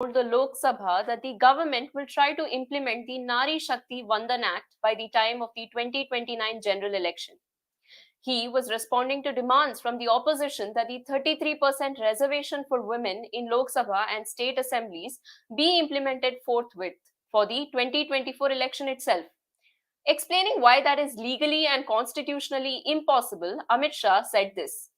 the Lok Sabha that the government will try to implement the Nari Shakti Vandan Act by the time of the 2029 general election. He was responding to demands from the opposition that the 33% reservation for women in Lok Sabha and state assemblies be implemented forthwith for the 2024 election itself. Explaining why that is legally and constitutionally impossible, Amit Shah said this.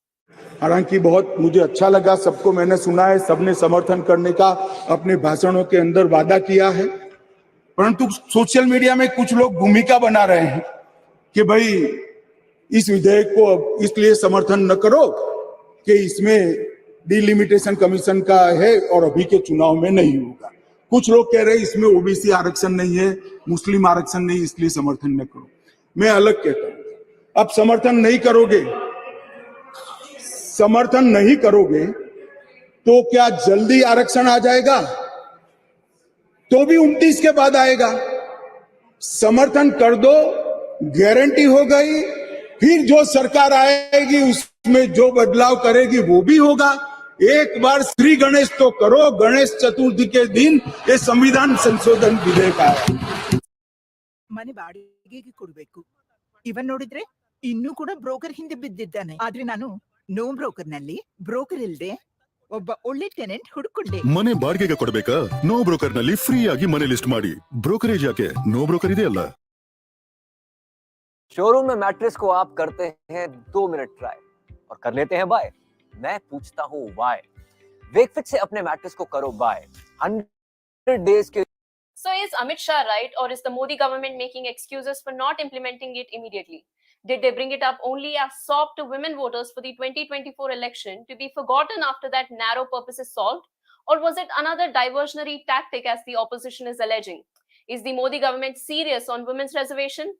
हालांकि बहुत मुझे अच्छा लगा, सबको मैंने सुना है, सबने समर्थन करने का अपने भाषणों के अंदर वादा किया है, परंतु सोशल मीडिया में कुछ लोग भूमिका बना रहे हैं कि भाई इस विधेयक को इसलिए समर्थन न करो कि इसमें डिलिमिटेशन कमीशन का है और अभी के चुनाव में नहीं होगा। कुछ लोग कह रहे हैं इसमें ओबीसी आरक्षण नहीं है, मुस्लिम आरक्षण नहीं, इसलिए समर्थन न करो। मैं अलग कहता हूं, अब समर्थन नहीं करोगे तो क्या जल्दी आरक्षण आ जाएगा? तो भी 29 के बाद आएगा। समर्थन कर दो, गारंटी हो गई, फिर जो सरकार आएगी उसमें जो बदलाव करेगी वो भी होगा। एक बार श्री गणेश तो करो, गणेश चतुर्थी के दिन ये संविधान संशोधन विधेयक आया। ಮನೆ ಬಾಡಿಗೆಗೆ ಕೊಡಬೇಕು, ಇವನ್ ನೋಡಿದ್ರೆ ಇನ್ನೂ ಕೂಡ ಬ್ರೋಕರ್ ಹಿಂದೆ ಬಿದ್ದಿದ್ದಾನೆ. ಆದ್ರೆ ನಾನು ನೋ ಬ್ರೋಕರ್ ನಲ್ಲಿ ಬ್ರೋಕರ್ ಇಲ್ಲದೆ ಒಬ್ಬ ಒಳ್ಳೆ ಟೆನೆಂಟ್ ಹುಡುಕೊಂಡೆ. ಮನೆ ಬಾಡಿಗೆಗೆ ಕೊಡಬೇಕಾ? ನೋ ಬ್ರೋಕರ್ ನಲ್ಲಿ ಫ್ರೀ ಆಗಿ ಮನೆ ಲಿಸ್ಟ್ ಮಾಡಿ. ಬ್ರೋಕರೇಜ್ ಯಾಕೆ? ನೋ ಬ್ರೋಕರ್ ಇದೆ ಅಲ್ಲ. शोरूम में मैट्रेस को आप करते हैं 2 मिनट ट्राई और कर लेते हैं बाय। मैं पूछता हूं व्हाई? वेकफिट से अपने मैट्रेस को करो बाय 100 डेज के। So is Amit Shah right, or is the Modi government making excuses for not implementing it immediately? Did they bring it up only as sop to women voters for the 2024 election to be forgotten after that narrow purpose is solved? Or was it another diversionary tactic as the opposition is alleging? Is the Modi government serious on women's reservation?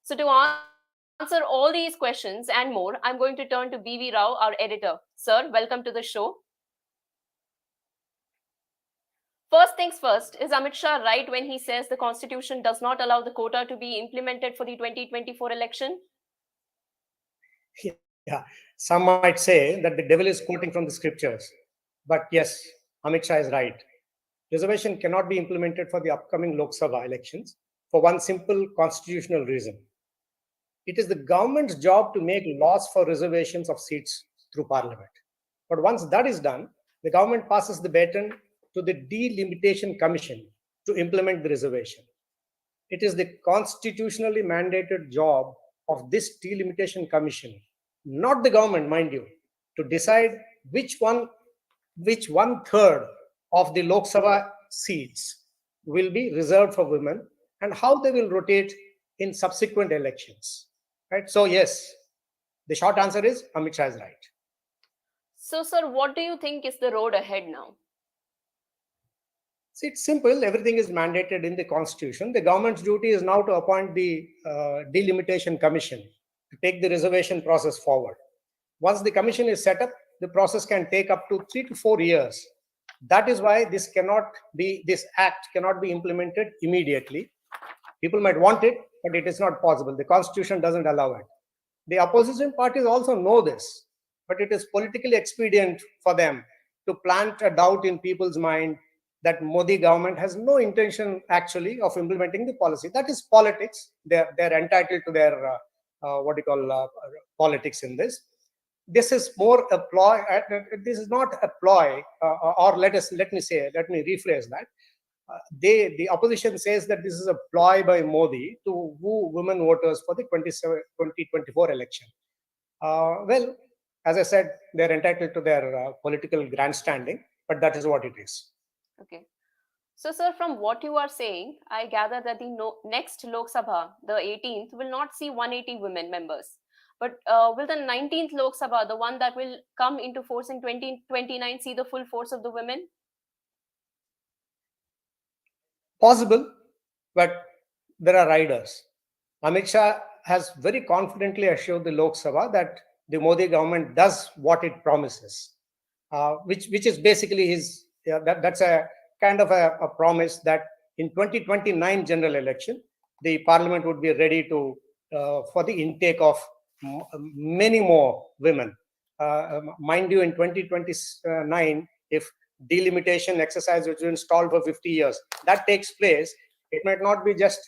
So to answer all these questions and more, I'm going to turn to B.V. Rao, our editor. Sir, welcome to the show. First things first, is Amit Shah right when he says the constitution does not allow the quota to be implemented for the 2024 election? Yeah, some might say that the devil is quoting from the scriptures. But yes, Amit Shah is right. Reservation cannot be implemented for the upcoming Lok Sabha elections for one simple constitutional reason. It is the government's job to make laws for reservations of seats through parliament. But once that is done, the government passes the baton to the Delimitation Commission to implement the reservation. It is the constitutionally mandated job of this Delimitation Commission, not the government, mind you, to decide which one-third of the Lok Sabha seats will be reserved for women and how they will rotate in subsequent elections. Right? So yes, the short answer is Amit Shah is right. So sir, what do you think is the road ahead now? See, it's simple. Everything is mandated in the constitution. The government's duty is now to appoint the Delimitation Commission to take the reservation process forward. Once the commission is set up, the process can take up to 3 to 4 years. That is why this act cannot be implemented immediately. People might want it, but it is not possible. The constitution doesn't allow it. The opposition parties also know this, but it is politically expedient for them to plant a doubt in people's mind that Modi government has no intention actually of implementing the policy. That is politics. They're entitled to their politics in this. This is more a ploy. This is not a ploy, or let me rephrase that. The opposition says that this is a ploy by Modi to woo women voters for the 2024 election. Well, as I said, they're entitled to their political grandstanding, but that is what it is. Okay. So, sir, from what you are saying, I gather that the next Lok Sabha, the 18th, will not see 180 women members. But will the 19th Lok Sabha, the one that will come into force in 2029, see the full force of the women? Possible, but there are riders. Amit Shah has very confidently assured the Lok Sabha that the Modi government does what it promises, which is basically his. That's a kind of a promise that in 2029 general election, the parliament would be ready to for the intake of many more women. Mind you, in 2029, if delimitation exercise which has been stalled for 50 years, that takes place, it might not be just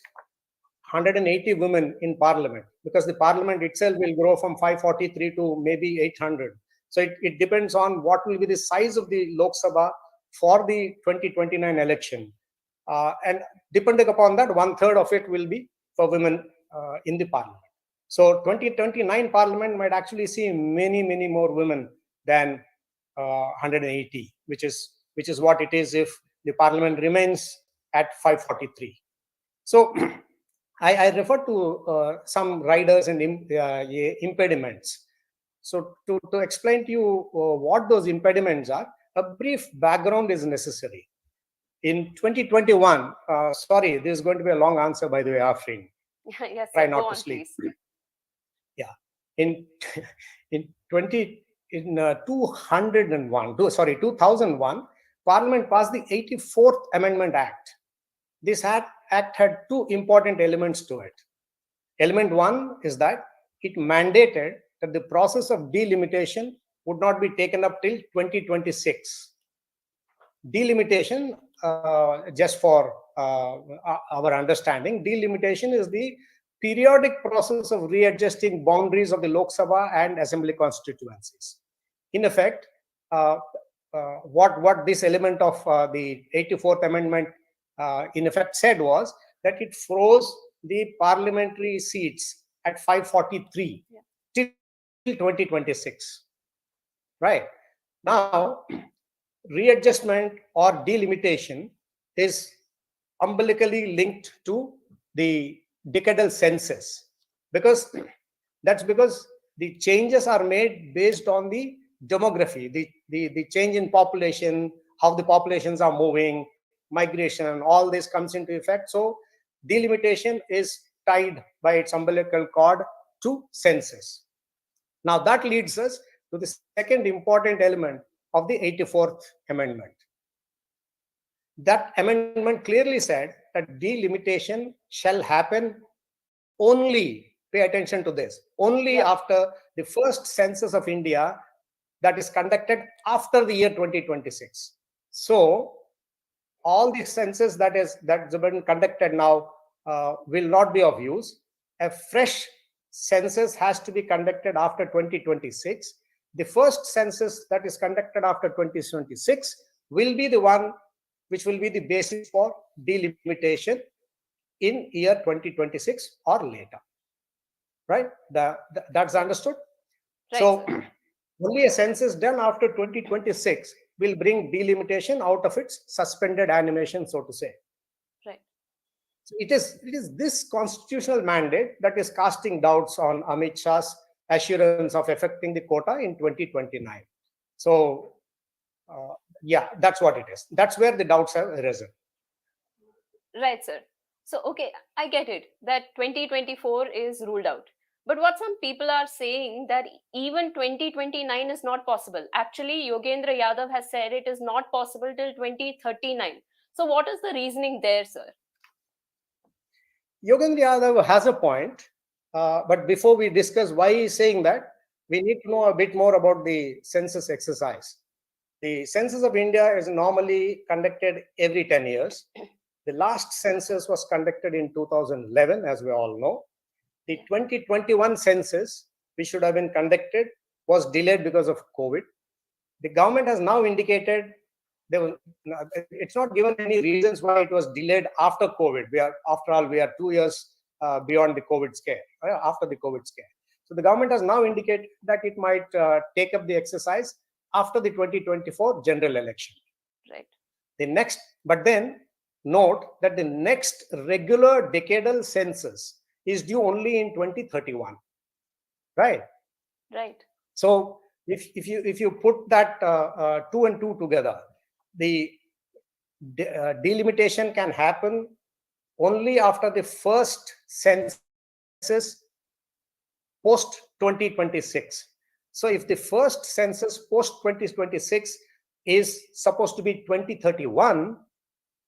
180 women in parliament, because the parliament itself will grow from 543 to maybe 800. So it depends on what will be the size of the Lok Sabha for the 2029 election. And depending upon that, 1/3 of it will be for women in the parliament. So 2029 parliament might actually see many, many more women than 180, which is what it is if the parliament remains at 543. So I refer to some riders and impediments. So to explain to you what those impediments are, a brief background is necessary. In 2021, sorry, this is going to be a long answer, by the way, Afrin. Yes, Try sir. not Go to on, sleep. please. Yeah, in 2001, Parliament passed the 84th Amendment Act. This act had two important elements to it. Element one is that it mandated that the process of delimitation would not be taken up till 2026. Delimitation, just for our understanding, delimitation is the periodic process of readjusting boundaries of the Lok Sabha and Assembly constituencies. In effect, what this element of the 84th Amendment in effect said was that it froze the parliamentary seats at 543 till 2026. Right? Now, readjustment or delimitation is umbilically linked to the decadal census, because the changes are made based on the demography, the change in population, how the populations are moving, migration, all this comes into effect. So delimitation is tied by its umbilical cord to census. Now that leads us to the second important element of the 84th Amendment. That amendment clearly said that delimitation shall happen only, pay attention to this, only after the first census of India that is conducted after the year 2026. So all the census that's been conducted now will not be of use. A fresh census has to be conducted after 2026. The first census that is conducted after 2026 will be the one which will be the basis for delimitation in year 2026 or later. Right? That's understood? Right, so sir. only a census done after 2026 will bring delimitation out of its suspended animation, so to say. Right. So it is this constitutional mandate that is casting doubts on Amit Shah's assurance of effecting the quota in 2029. So yeah, that's what it is. That's where the doubts have arisen. Right, sir. So, okay, I get it that 2024 is ruled out. But what some people are saying that even 2029 is not possible. Actually, Yogendra Yadav has said it is not possible till 2039. So, what is the reasoning there, sir? Yogendra Yadav has a point, but before we discuss why he's saying that, we need to know a bit more about the census exercise. The census of India is normally conducted every 10 years. The last census was conducted in 2011, as we all know. The 2021 census, which should have been conducted, was delayed because of COVID. The government has now indicated it's not given any reasons why it was delayed after COVID. After all, we are 2 years beyond the COVID scare, after the COVID scare. So the government has now indicated that it might take up the exercise after the 2024 general election. Right. But then note that the next regular decadal census is due only in 2031. Right. Right. So if you put that 2 and 2 together, the delimitation can happen only after the first census post 2026. So if the first census post 2026 is supposed to be 2031,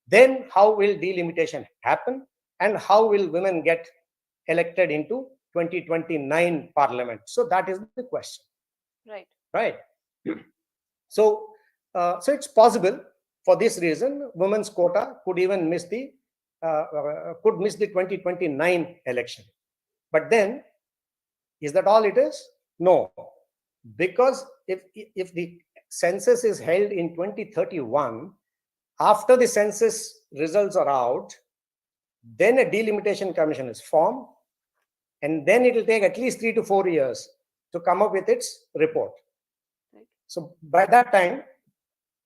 then how will delimitation happen, and how will women get elected into 2029 parliament? So that is the question. Right. Right. So So it's possible. For this reason, women's quota could even miss the 2029 election. But then, is that all it is? No, because if the census is held in 2031, after the census results are out, then a delimitation commission is formed, and then it will take at least 3 to 4 years to come up with its report. So by that time,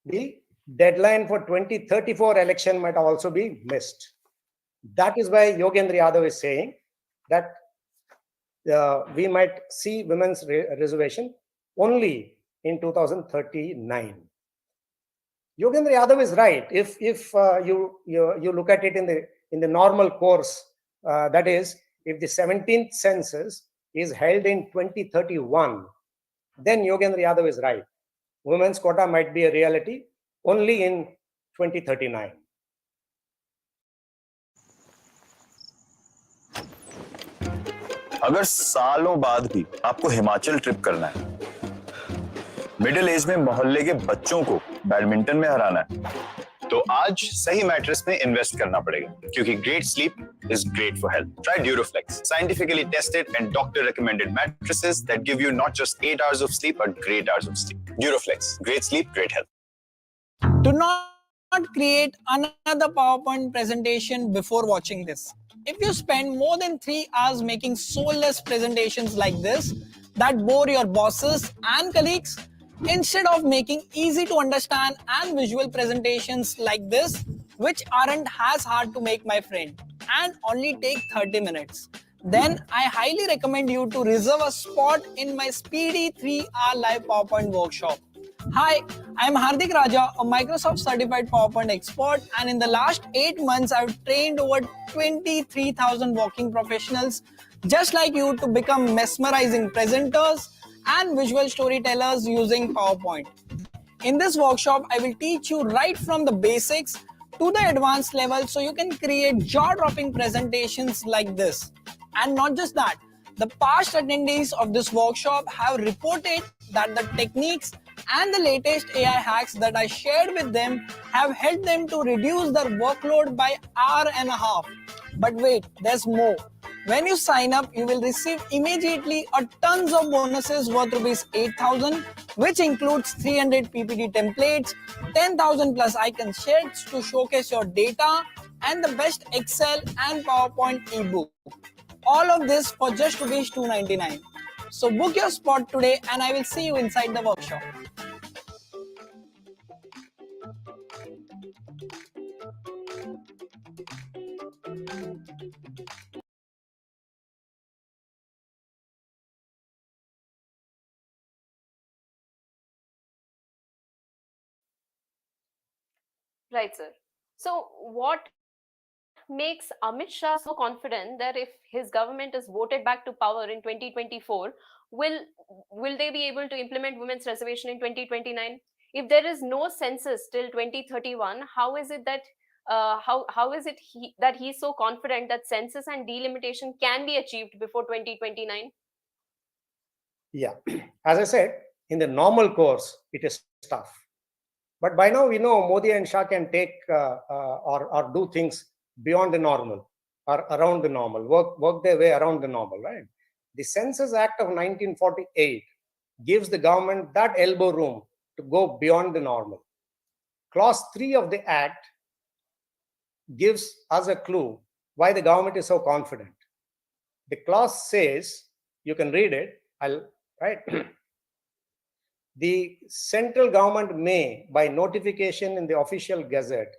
the deadline for 2034 election might also be missed. That is why Yogendra Yadav is saying that we might see women's reservation only in 2039. Yogendra Yadav is right. If you look at it in the normal course, that is, if the 17th census is held in 2031, then Yogendra Yadav is right. Women's quota might be a reality only in 2039. अगर सालों बाद भी आपको Himachal trip करना है, middle age में मोहल्ले के बच्चों को बैडमिंटन में हराना है, तो आज सही मैट्रेस में इन्वेस्ट करना पड़ेगा, क्योंकि great sleep is great for health. Try Duraflex, scientifically tested and doctor recommended mattresses that give you not just 8 hours of sleep but great hours of sleep. Duraflex, great sleep, great health. Do not create another PowerPoint presentation before watching this. If you spend more than 3 hours making soulless presentations like this that bore your bosses and colleagues, instead of making easy to understand and visual presentations like this, which aren't as hard to make, my friend, and only take 30 minutes, then I highly recommend you to reserve a spot in my speedy 3-hour live PowerPoint workshop. Hi, I am Hardik Raja, a Microsoft certified PowerPoint expert, and in the last 8 months, I've trained over 23,000 working professionals just like you to become mesmerizing presenters and visual storytellers using PowerPoint. In this workshop, I will teach you right from the basics to the advanced level so you can create jaw-dropping presentations like this. And not just that, the past attendees of this workshop have reported that the techniques and the latest AI hacks that I shared with them have helped them to reduce their workload by an hour and a half. But wait, there's more. When you sign up, you will receive immediately a tons of bonuses worth rupees 8,000, which includes 300 PPT templates, 10,000 plus icon sheets to showcase your data, and the best Excel and PowerPoint ebook. All of this for just rupees 299. So book your spot today and I will see you inside the workshop. Right, sir. So what makes Amit Shah so confident that if his government is voted back to power in 2024, will they be able to implement women's reservation in 2029? If there is no census till 2031, how is it that that he's so confident that census and delimitation can be achieved before 2029? Yeah, as I said, in the normal course, it is tough. But by now we know Modi and Shah can take or do things beyond the normal or around the normal, work their way around the normal, right? The Census Act of 1948 gives the government that elbow room to go beyond the normal. Clause 3 of the Act gives us a clue why the government is so confident. The clause says, you can read it, right? The central government may, by notification in the official gazette,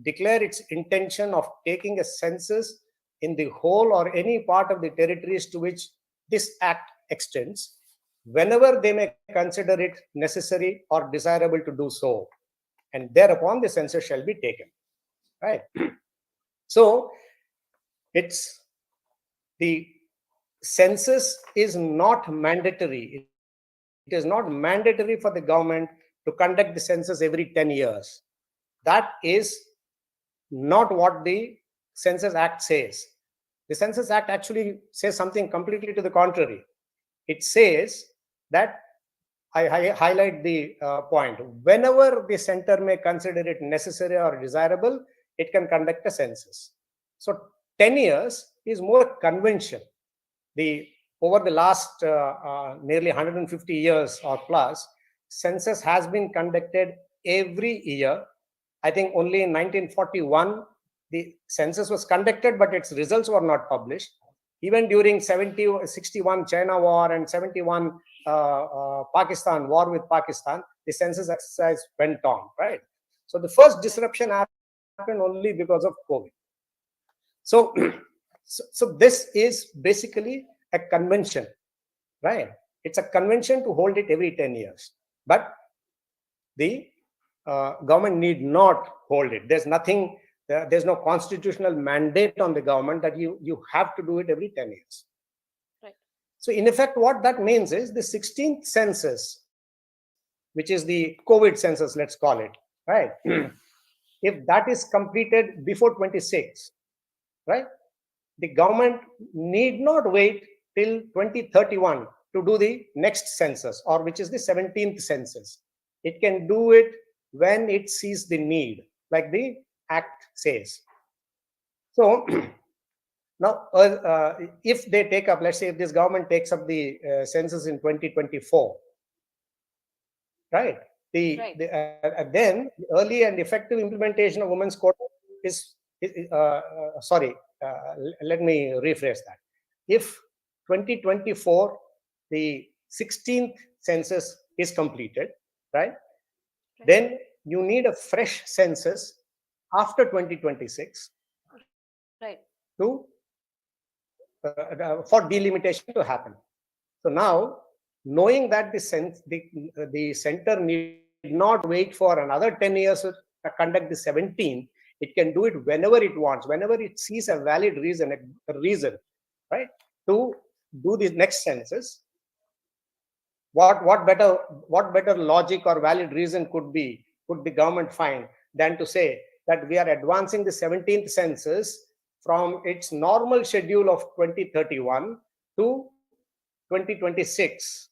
declare its intention of taking a census in the whole or any part of the territories to which this act extends, whenever they may consider it necessary or desirable to do so, and thereupon the census shall be taken, right? So it's the census is not mandatory. It is not mandatory for the government to conduct the census every 10 years. That is not what the Census Act says. The Census Act actually says something completely to the contrary. It says that I highlight the point. Whenever the center may consider it necessary or desirable, it can conduct a census. So 10 years is more convention. Over the last nearly 150 years or plus, census has been conducted every year. I think only in 1941 the census was conducted, but its results were not published. Even during 61 China war and 71 Pakistan war with Pakistan, the census exercise went on, right? So the first disruption happened only because of COVID. So, so this is basically a convention, right? It's a convention to hold it every 10 years, but the government need not hold it. There's nothing. There's no constitutional mandate on the government that you have to do it every 10 years. Right. So in effect, what that means is the 16th census, which is the COVID census, let's call it, right? If that is completed before 26, right? The government need not wait till 2031 to do the next census, or which is the 17th census. It can do it when it sees the need, like the Act says. So now, if they take up, let's say if this government takes up the census in 2024, right? Then the early and effective implementation of women's quota is let me rephrase that. If 2024, the 16th census is completed, right? Then you need a fresh census after 2026, right, to for delimitation to happen. So now, knowing that the center need not wait for another 10 years to conduct the 17th, it can do it whenever it wants, whenever it sees a valid reason, right, to do the next census. What better logic or valid reason could the government find than to say that we are advancing the 17th census from its normal schedule of 2031 to 2026,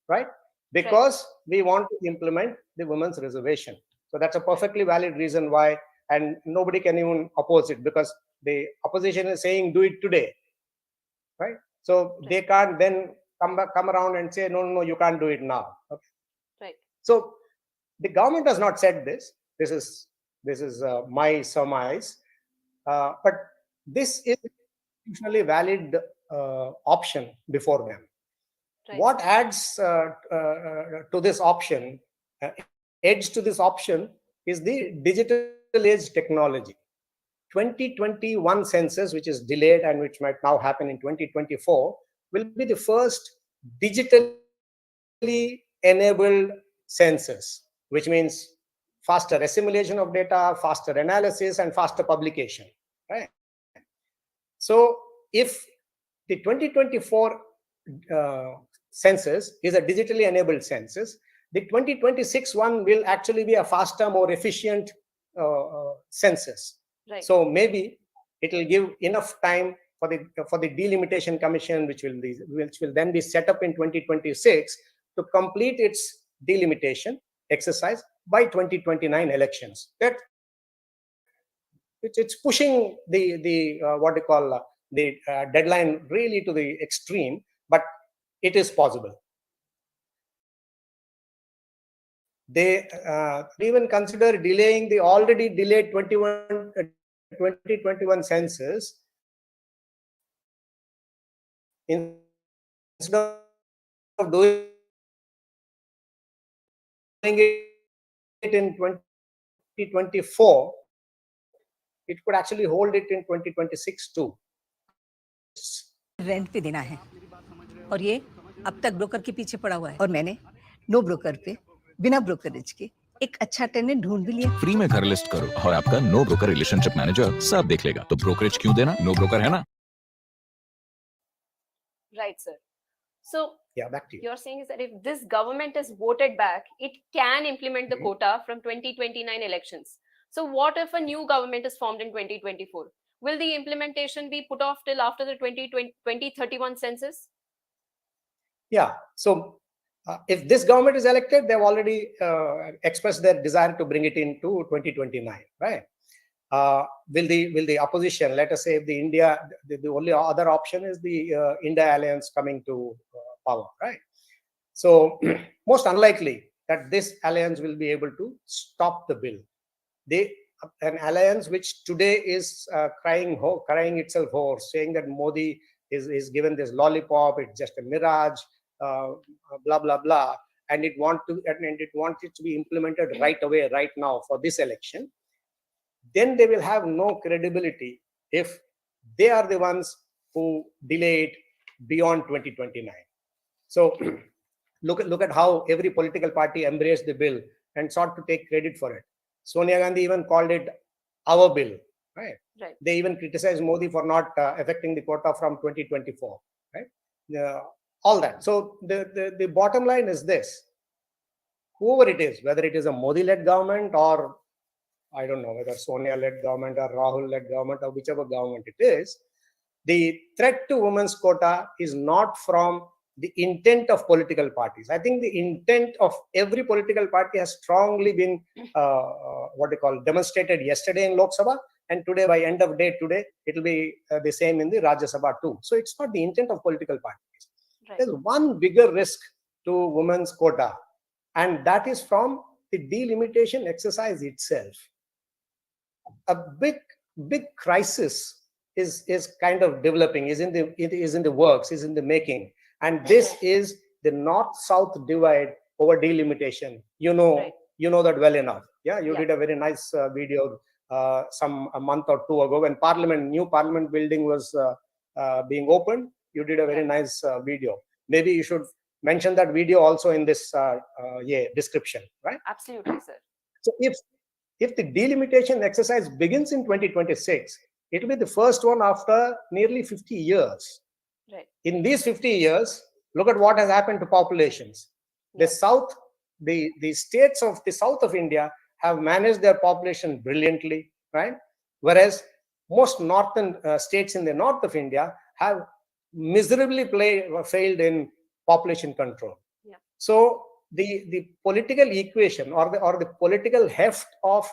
right? Because we want to implement the women's reservation. So that's a perfectly valid reason why, and nobody can even oppose it, because the opposition is saying do it today, right? So they can't then come around and say no, you can't do it now. Okay. Right. So the government has not said this. This is my surmise, but this is a constitutionally valid option before them. Right. What adds to this option, edge to this option, is the digital age technology. 2021 census, which is delayed and which might now happen in 2024, will be the first digitally enabled census, which means faster assimilation of data, faster analysis, and faster publication, right? So if the 2024 census is a digitally enabled census, the 2026 one will actually be a faster, more efficient census. Right. So maybe it will give enough time for the delimitation commission, which will then be set up in 2026, to complete its delimitation exercise by 2029 elections. That it's pushing the what they call the deadline really to the extreme, but it is possible. They even consider delaying the already delayed 2021 census instead of doing it in 2024. It could actually hold it in 2026 too. Rent पे देना है और ये अब तक broker के पीछे पड़ा हुआ है और मैंने नो ब्रोकर पे बिना ब्रोकरेज के एक अच्छा टेनेंट ढूंढ भी लिया। फ्री में घर लिस्ट करो और आपका नो ब्रोकर रिलेशनशिप मैनेजर सब देख लेगा। तो ब्रोकरेज क्यों देना? नो ब्रोकर है ना। Right, sir. So yeah, back to you. You're saying is that if this government is voted back, it can implement the quota from 2029 elections. So what if a new government is formed in 2024? Will the implementation be put off till after the 2031 census? Yeah. So If this government is elected, they've already expressed their desire to bring it into 2029, right? Will the opposition, let us say, if the India, the only other option is the I.N.D.I.A alliance coming to power, right? So most unlikely that this alliance will be able to stop the bill. An alliance which today is crying itself hoarse, saying that Modi is given this lollipop, it's just a mirage, blah blah blah, and it wants it to be implemented right away, right now for this election. Then they will have no credibility if they are the ones who delay it beyond 2029. So look at how every political party embraced the bill and sought to take credit for it. Sonia Gandhi even called it our bill, right? They even criticized Modi for not affecting the quota from 2024, right? All that. So the bottom line is this: whoever it is, whether it is a Modi-led government or I don't know whether Sonia-led government or Rahul-led government or whichever government it is, the threat to women's quota is not from the intent of political parties. I think the intent of every political party has strongly been demonstrated yesterday in Lok Sabha, and today, by end of day today, it will be the same in the Rajya Sabha too. So it's not the intent of political parties. Right. There's one bigger risk to women's quota, and that is from the delimitation exercise itself. A big crisis is kind of developing, is in the works, is in the making, and this is the north-south divide over delimitation. You know that well enough. Yeah, you did a very nice video a month or two ago when new Parliament building was being opened. You did a very nice video. Maybe you should mention that video also in this description, right? Absolutely, sir. So if the delimitation exercise begins in 2026, it will be the first one after nearly 50 years. Right. In these 50 years, look at what has happened to populations. The South, the states of the south of India have managed their population brilliantly, right? Whereas most northern states in the north of India have miserably failed in population control. Yeah. So the political equation or the political heft of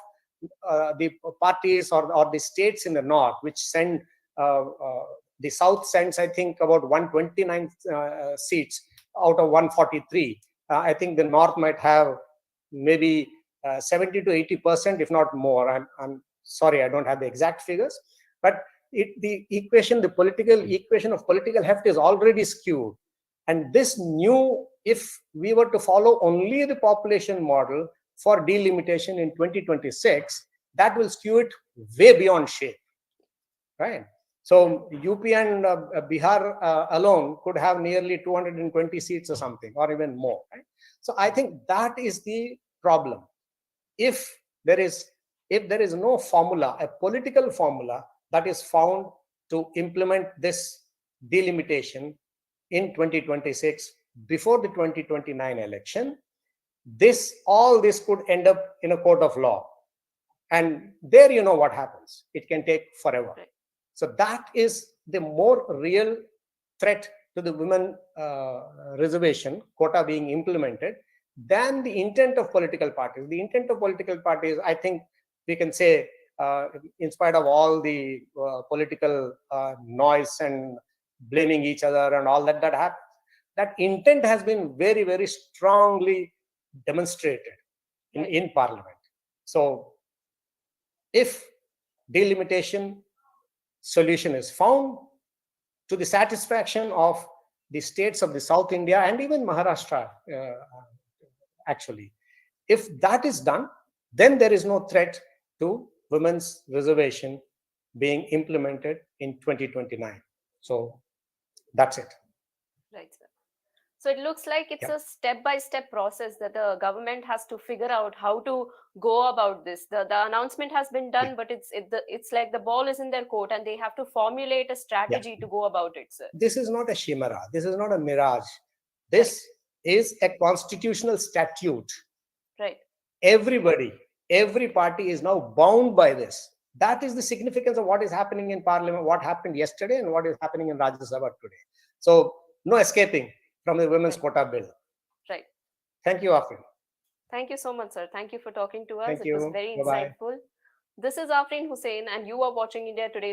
the parties or the states in the north, which send the south sends, I think, about 129 seats out of 143. I think the north might have maybe 70 to 80%, if not more. I'm sorry, I don't have the exact figures, but the political equation of political heft is already skewed. And this if we were to follow only the population model for delimitation in 2026, that will skew it way beyond shape, right? So UP and Bihar alone could have nearly 220 seats or something, or even more, right? So I think that is the problem. If there is no formula, a political formula that is found to implement this delimitation in 2026 before the 2029 election, all this could end up in a court of law, and there you know what happens. It can take forever. Right. So that is the more real threat to the women reservation quota being implemented than the intent of political parties. The intent of political parties, I think we can say, in spite of all the political noise and blaming each other and all that happens, that intent has been very, very strongly demonstrated in Parliament. So if delimitation solution is found to the satisfaction of the states of the South India and even Maharashtra, actually, if that is done, then there is no threat to women's reservation being implemented in 2029. So that's it. Right, sir. So it looks like it's a step-by-step process that the government has to figure out how to go about this. The announcement has been done, but it's like the ball is in their court and they have to formulate a strategy to go about it, sir. This is not a chimera. This is not a mirage. This is a constitutional statute. Right. Every party is now bound by this. That is the significance of what is happening in Parliament, what happened yesterday and what is happening in Rajya Sabha today. So no escaping from the women's quota bill. Right. Thank you, Afrin. Thank you so much, sir. Thank you for talking to us. Thank It was you. very Bye-bye. insightful. This is Afrin Hussain, and you are watching India Today.